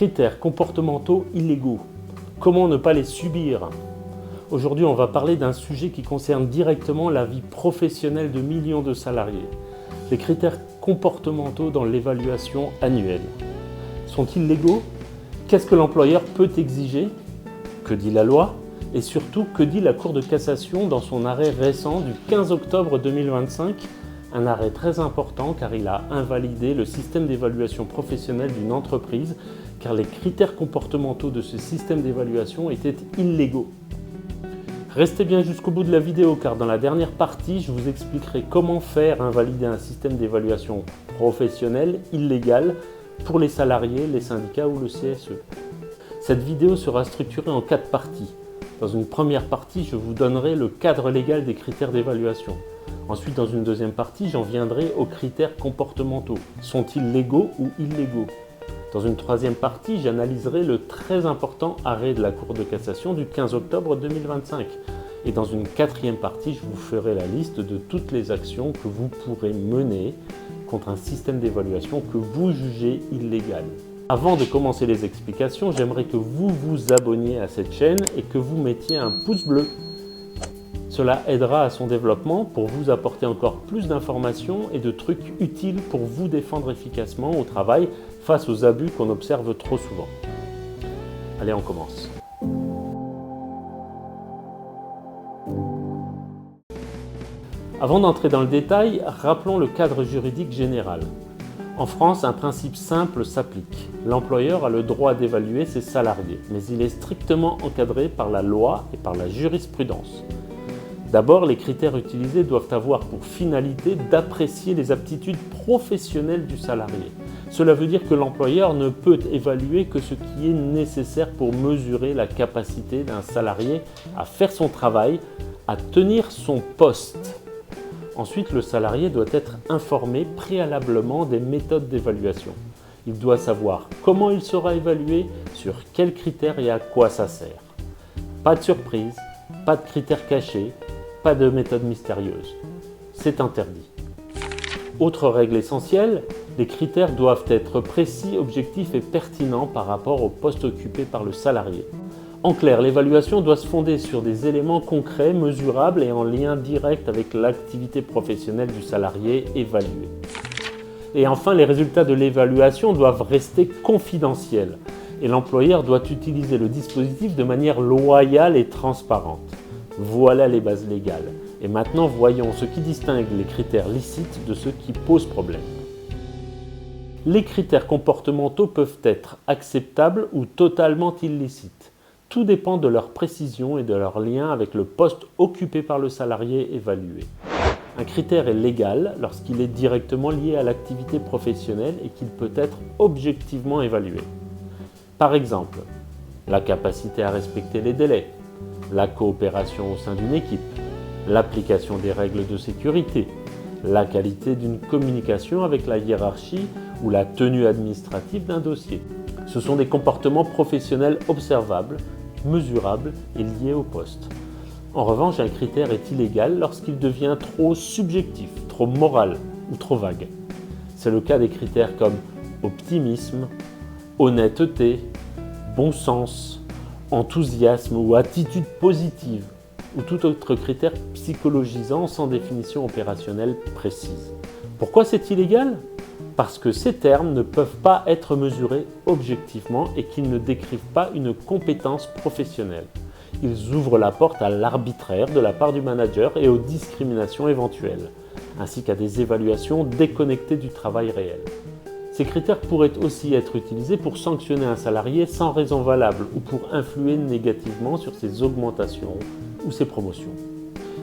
Critères comportementaux illégaux. Comment ne pas les subir? Aujourd'hui, on va parler d'un sujet qui concerne directement la vie professionnelle de millions de salariés. Les critères comportementaux dans l'évaluation annuelle. Sont-ils légaux? Qu'est-ce que l'employeur peut exiger? Que dit la loi? Et surtout, que dit la Cour de cassation dans son arrêt récent du 15 octobre 2025? Un arrêt très important car il a invalidé le système d'évaluation professionnelle d'une entreprise car les critères comportementaux de ce système d'évaluation étaient illégaux. Restez bien jusqu'au bout de la vidéo car dans la dernière partie, je vous expliquerai comment faire invalider un système d'évaluation professionnelle illégal pour les salariés, les syndicats ou le CSE. Cette vidéo sera structurée en 4 parties. Dans une première partie, je vous donnerai le cadre légal des critères d'évaluation. Ensuite, dans une deuxième partie, j'en viendrai aux critères comportementaux. Sont-ils légaux ou illégaux? Dans une troisième partie, j'analyserai le très important arrêt de la Cour de cassation du 15 octobre 2025. Et dans une quatrième partie, je vous ferai la liste de toutes les actions que vous pourrez mener contre un système d'évaluation que vous jugez illégal. Avant de commencer les explications, j'aimerais que vous vous abonniez à cette chaîne et que vous mettiez un pouce bleu. Cela aidera à son développement pour vous apporter encore plus d'informations et de trucs utiles pour vous défendre efficacement au travail face aux abus qu'on observe trop souvent. Allez, on commence. Avant d'entrer dans le détail, rappelons le cadre juridique général. En France, un principe simple s'applique. L'employeur a le droit d'évaluer ses salariés, mais il est strictement encadré par la loi et par la jurisprudence. D'abord, les critères utilisés doivent avoir pour finalité d'apprécier les aptitudes professionnelles du salarié. Cela veut dire que l'employeur ne peut évaluer que ce qui est nécessaire pour mesurer la capacité d'un salarié à faire son travail, à tenir son poste. Ensuite, le salarié doit être informé préalablement des méthodes d'évaluation. Il doit savoir comment il sera évalué, sur quels critères et à quoi ça sert. Pas de surprise, pas de critères cachés, pas de méthode mystérieuse. C'est interdit. Autre règle essentielle, les critères doivent être précis, objectifs et pertinents par rapport au poste occupé par le salarié. En clair, l'évaluation doit se fonder sur des éléments concrets, mesurables et en lien direct avec l'activité professionnelle du salarié évalué. Et enfin, les résultats de l'évaluation doivent rester confidentiels et l'employeur doit utiliser le dispositif de manière loyale et transparente. Voilà les bases légales. Et maintenant, voyons ce qui distingue les critères licites de ceux qui posent problème. Les critères comportementaux peuvent être acceptables ou totalement illicites. Tout dépend de leur précision et de leur lien avec le poste occupé par le salarié évalué. Un critère est légal lorsqu'il est directement lié à l'activité professionnelle et qu'il peut être objectivement évalué. Par exemple, la capacité à respecter les délais, la coopération au sein d'une équipe, l'application des règles de sécurité, la qualité d'une communication avec la hiérarchie ou la tenue administrative d'un dossier. Ce sont des comportements professionnels observables, mesurables et liés au poste. En revanche, un critère est illégal lorsqu'il devient trop subjectif, trop moral ou trop vague. C'est le cas des critères comme optimisme, honnêteté, bon sens, enthousiasme ou attitude positive, ou tout autre critère psychologisant sans définition opérationnelle précise. Pourquoi c'est illégal? Parce que ces termes ne peuvent pas être mesurés objectivement et qu'ils ne décrivent pas une compétence professionnelle. Ils ouvrent la porte à l'arbitraire de la part du manager et aux discriminations éventuelles, ainsi qu'à des évaluations déconnectées du travail réel. Ces critères pourraient aussi être utilisés pour sanctionner un salarié sans raison valable ou pour influer négativement sur ses augmentations ou ses promotions.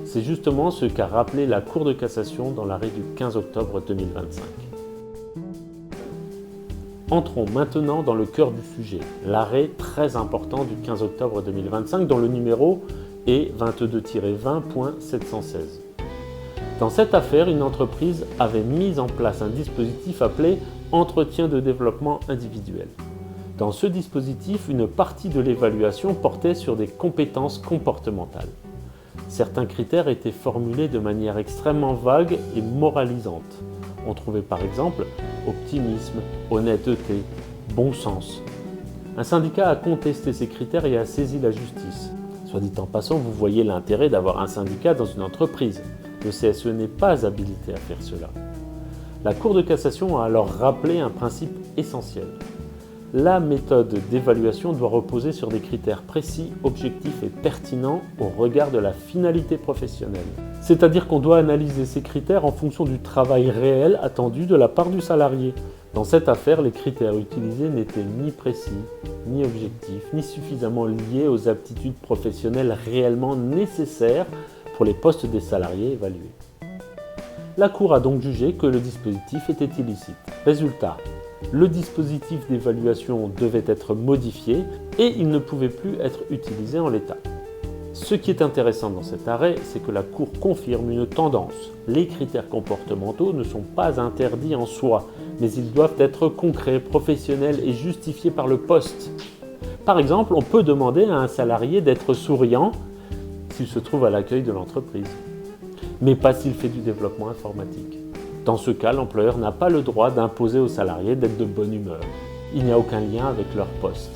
C'est justement ce qu'a rappelé la Cour de cassation dans l'arrêt du 15 octobre 2025. Entrons maintenant dans le cœur du sujet, l'arrêt très important du 15 octobre 2025 dont le numéro est 22-20.716. Dans cette affaire, une entreprise avait mis en place un dispositif appelé « Entretien de développement individuel ». Dans ce dispositif, une partie de l'évaluation portait sur des compétences comportementales. Certains critères étaient formulés de manière extrêmement vague et moralisante. On trouvait par exemple optimisme, honnêteté, bon sens. Un syndicat a contesté ces critères et a saisi la justice. Soit dit en passant, vous voyez l'intérêt d'avoir un syndicat dans une entreprise. Le CSE n'est pas habilité à faire cela. La Cour de cassation a alors rappelé un principe essentiel. La méthode d'évaluation doit reposer sur des critères précis, objectifs et pertinents au regard de la finalité professionnelle. C'est-à-dire qu'on doit analyser ces critères en fonction du travail réel attendu de la part du salarié. Dans cette affaire, les critères utilisés n'étaient ni précis, ni objectifs, ni suffisamment liés aux aptitudes professionnelles réellement nécessaires pour les postes des salariés évalués. La Cour a donc jugé que le dispositif était illicite. Résultat, le dispositif d'évaluation devait être modifié et il ne pouvait plus être utilisé en l'état. Ce qui est intéressant dans cet arrêt, c'est que la Cour confirme une tendance. Les critères comportementaux ne sont pas interdits en soi, mais ils doivent être concrets, professionnels et justifiés par le poste. Par exemple, on peut demander à un salarié d'être souriant s'il se trouve à l'accueil de l'entreprise, mais pas s'il fait du développement informatique. Dans ce cas, l'employeur n'a pas le droit d'imposer aux salariés d'être de bonne humeur. Il n'y a aucun lien avec leur poste.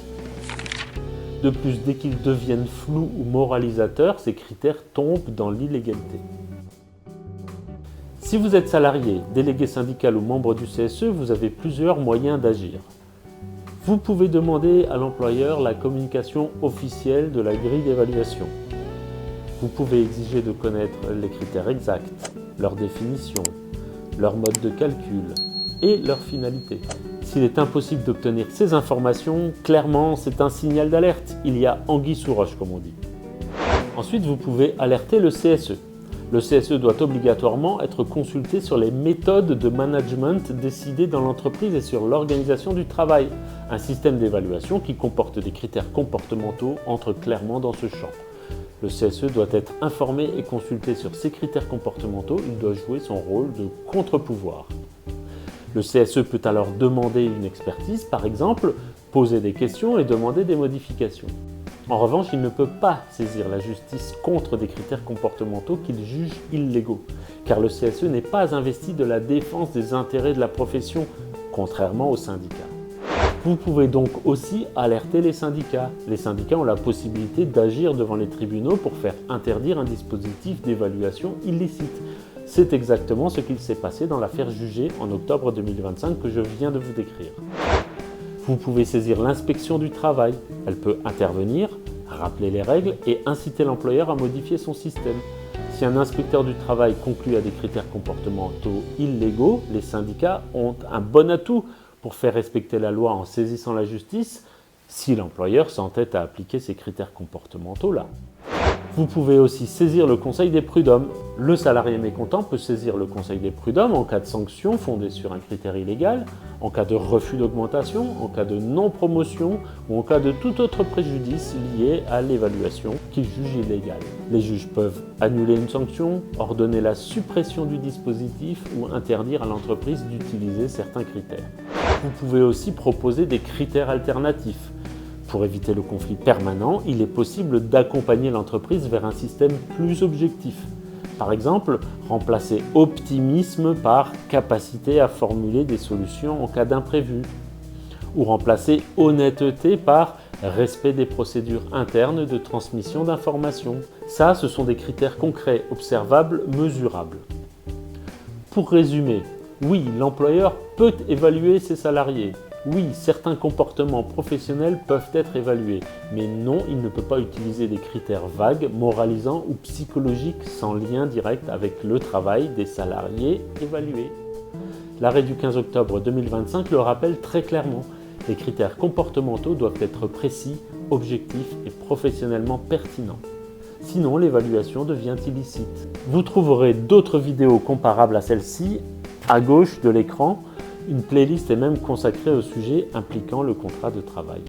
De plus, dès qu'ils deviennent flous ou moralisateurs, ces critères tombent dans l'illégalité. Si vous êtes salarié, délégué syndical ou membre du CSE, vous avez plusieurs moyens d'agir. Vous pouvez demander à l'employeur la communication officielle de la grille d'évaluation. Vous pouvez exiger de connaître les critères exacts, leur définition, leur mode de calcul et leur finalité. S'il est impossible d'obtenir ces informations, clairement c'est un signal d'alerte. Il y a anguille sous roche comme on dit. Ensuite, vous pouvez alerter le CSE. Le CSE doit obligatoirement être consulté sur les méthodes de management décidées dans l'entreprise et sur l'organisation du travail. Un système d'évaluation qui comporte des critères comportementaux entre clairement dans ce champ. Le CSE doit être informé et consulté sur ces critères comportementaux. Il doit jouer son rôle de contre-pouvoir. Le CSE peut alors demander une expertise, par exemple, poser des questions et demander des modifications. En revanche, il ne peut pas saisir la justice contre des critères comportementaux qu'il juge illégaux, car le CSE n'est pas investi de la défense des intérêts de la profession, contrairement aux syndicats. Vous pouvez donc aussi alerter les syndicats. Les syndicats ont la possibilité d'agir devant les tribunaux pour faire interdire un dispositif d'évaluation illicite. C'est exactement ce qu'il s'est passé dans l'affaire jugée en octobre 2025 que je viens de vous décrire. Vous pouvez saisir l'inspection du travail. Elle peut intervenir, rappeler les règles et inciter l'employeur à modifier son système. Si un inspecteur du travail conclut à des critères comportementaux illégaux, les syndicats ont un bon atout pour faire respecter la loi en saisissant la justice si l'employeur s'entête à appliquer ces critères comportementaux-là. Vous pouvez aussi saisir le conseil des prud'hommes. Le salarié mécontent peut saisir le conseil des prud'hommes en cas de sanction fondée sur un critère illégal, en cas de refus d'augmentation, en cas de non-promotion ou en cas de tout autre préjudice lié à l'évaluation qu'il juge illégale. Les juges peuvent annuler une sanction, ordonner la suppression du dispositif ou interdire à l'entreprise d'utiliser certains critères. Vous pouvez aussi proposer des critères alternatifs. Pour éviter le conflit permanent, il est possible d'accompagner l'entreprise vers un système plus objectif. Par exemple, remplacer optimisme par capacité à formuler des solutions en cas d'imprévu. Ou remplacer honnêteté par respect des procédures internes de transmission d'informations. Ça, ce sont des critères concrets, observables, mesurables. Pour résumer, oui, l'employeur peut évaluer ses salariés. Oui, certains comportements professionnels peuvent être évalués, mais non, il ne peut pas utiliser des critères vagues, moralisants ou psychologiques sans lien direct avec le travail des salariés évalués. L'arrêt du 15 octobre 2025 le rappelle très clairement. Les critères comportementaux doivent être précis, objectifs et professionnellement pertinents. Sinon, l'évaluation devient illicite. Vous trouverez d'autres vidéos comparables à celle-ci à gauche de l'écran. Une playlist est même consacrée au sujet impliquant le contrat de travail.